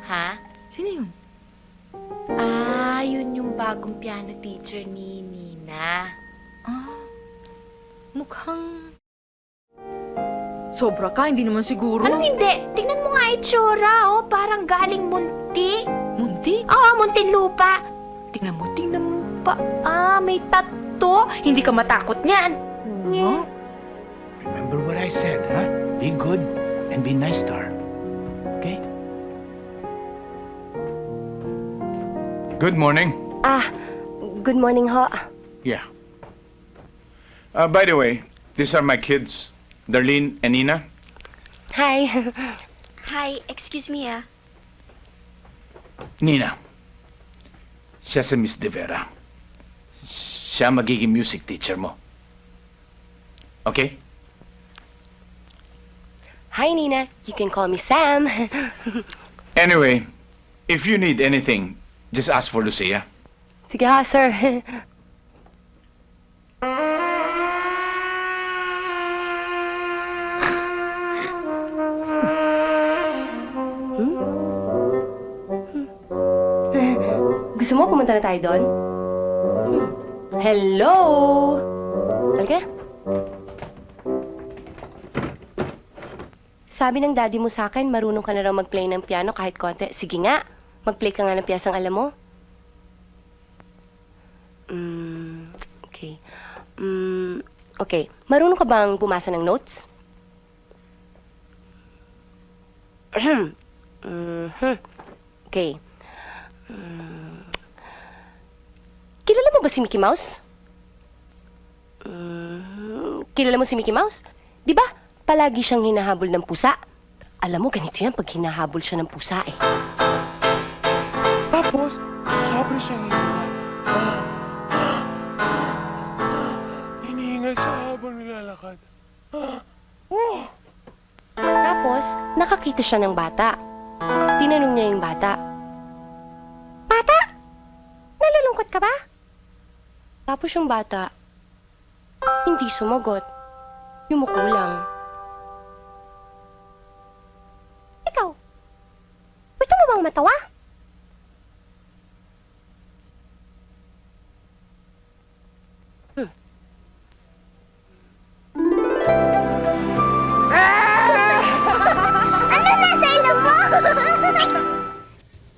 Ha? Sino yun? Ah, yun yung bagong piano teacher ni Nina. Ah, mukhang... Sobra ka, hindi naman siguro. Anong hindi? Tingnan mo nga itsura, oh. Parang galing munti. Munti? Oo, Muntinlupa. Tingnan mo pa. Ah, may tattoo. Hindi ka matakot niyan. Huh? Remember what I said, huh? Be good and be nice to her. Okay? Good morning. Good morning ho. Yeah. By the way, these are my kids, Darlene and Nina. Hi. Hi, excuse me, ah. Nina, siya si Miss De Vera. Siya magiging music teacher mo. Okay? Hi, Nina. You can call me Sam. Anyway, if you need anything, just ask for Lucia. Sige ha, sir. Gusto mo pumunta na tayo doon? Hello? Halika na. Sabi ng daddy mo sa akin, marunong ka na raw mag-play ng piano kahit konti. Sige nga, mag-play ka nga ng piyasang alam mo. Okay. Okay. Marunong ka bang bumasa ng notes? Okay. Kilala mo ba si Mickey Mouse? Kilala mo si Mickey Mouse? Di ba, palagi siyang hinahabol ng pusa. Alam mo, ganito yan pag hinahabol siya ng pusa eh. Tapos, sabi siyang hinihingal siya habang nilalakad. Tapos, nakakita siya ng bata. Tinanong niya yung bata. Bata? Nalulungkot ka ba? Tapos yung bata, hindi sumagot. Yumuko lang. Ikaw, gusto mo bang matawa?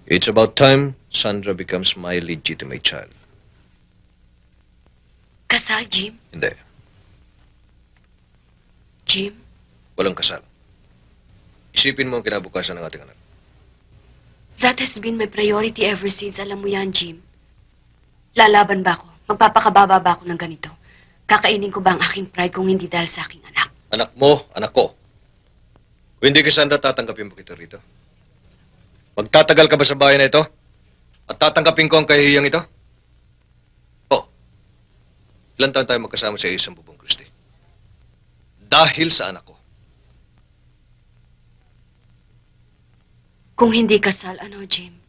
It's about time Sandra becomes my legitimate child. Kasal, Jim? Hindi. Jim? Walang kasal. Isipin mo ang kinabukasan ng ating anak. That has been my priority ever since. Alam mo yan, Jim. Lalaban ba ako? Magpapakababa ba ako ng ganito? Kakainin ko ba ang aking pride kung hindi dahil sa aking anak? Anak mo, anak ko. Kung hindi ka Sandra, tatanggapin mo kita rito. Magtatagal ka ba sa bahay na ito? At tatanggapin ko ang kahihiyang ito? Oh. Ilan taon tayo magkasama sa isang bubong, Christy? Dahil sa anak ko. Kung hindi kasal, ano, Jim?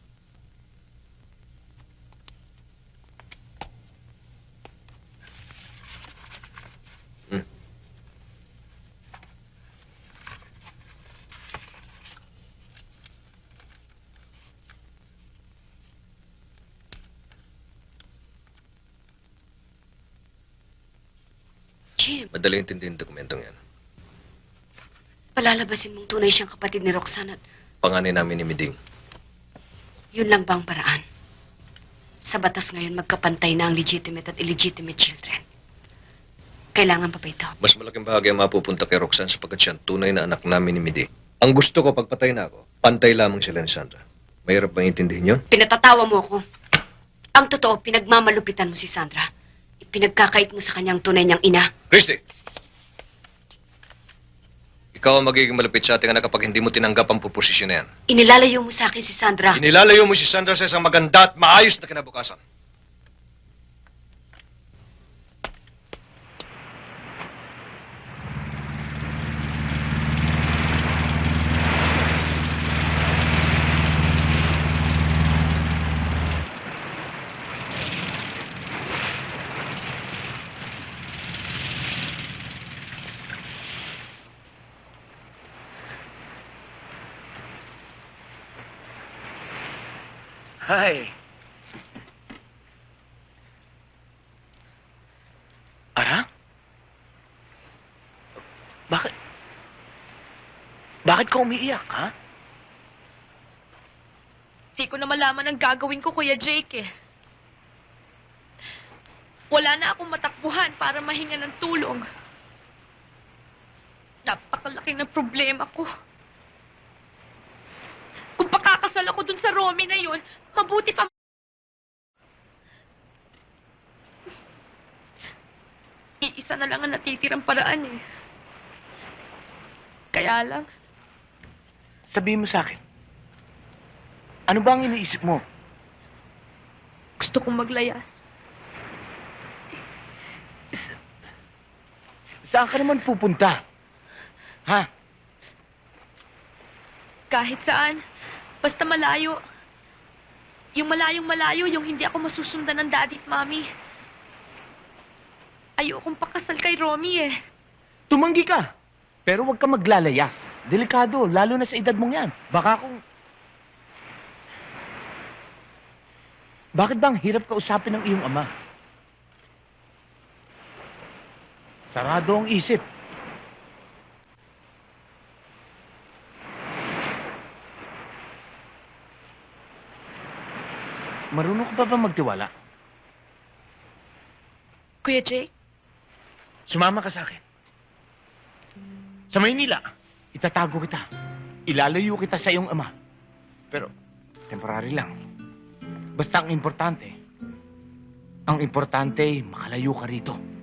Jim, Madali intindihin ang dokumentong yan. palalabasin mong tunay siyang kapatid ni Roxanne at Panganay namin ni Miding. yun lang ba ang paraan? Sa batas ngayon, magkapantay na ang legitimate at illegitimate children. Kailangan pa ba ito? Mas malaking bahagi ang mapupunta kay Roxanne sapagkat siya ang tunay na anak namin ni Miding. Ang gusto ko, pagpatay na ako, pantay lamang sila ni Sandra. Mahirap bang intindihin yun? Pinatatawa mo ako. Ang totoo, pinagmamalupitan mo si Sandra. Ipinagkakait mo sa kanyang tunay niyang ina. Christy! Ikaw ang magiging malapit sa ating anak kapag hindi mo tinanggap ang proposisyon na yan. Inilalayo mo sa akin si Sandra. Inilalayo mo si Sandra sa isang maganda at maayos na kinabukasan. Hi. Ara? Bakit? Bakit ka umiiyak, ha? Di ko na malaman ang gagawin ko, Kuya Jake eh. Wala na akong matakbuhan para mahinga ng tulong. Napakalaki ng problema ko. Kung pakakasal ako dun sa Romy na yun, mabuti pa. Iisa na lang ang natitirang paraan eh. Kaya lang, Sabihin mo sa akin. Ano ba ang iniisip mo? gusto kong maglayas. Saan ka naman pupunta? Ha? Kahit saan, basta malayo. Yung malayong malayo, yung hindi ako masusundan ng daddy at mommy. Ayokong pakasal kay Romy eh. Tumanggi ka. Pero huwag ka maglalayas. Delikado, lalo na sa edad mong yan. Baka kung... Bakit ba ang hirap kausapin ng iyong ama? Sarado ang isip. Marunong ka ba magtiwala? Kuya Jake, Sumama ka sa akin. Sa Maynila, itatago kita. Ilalayo kita sa iyong ama. Pero, temporary lang. Basta ang importante, makalayo ka rito.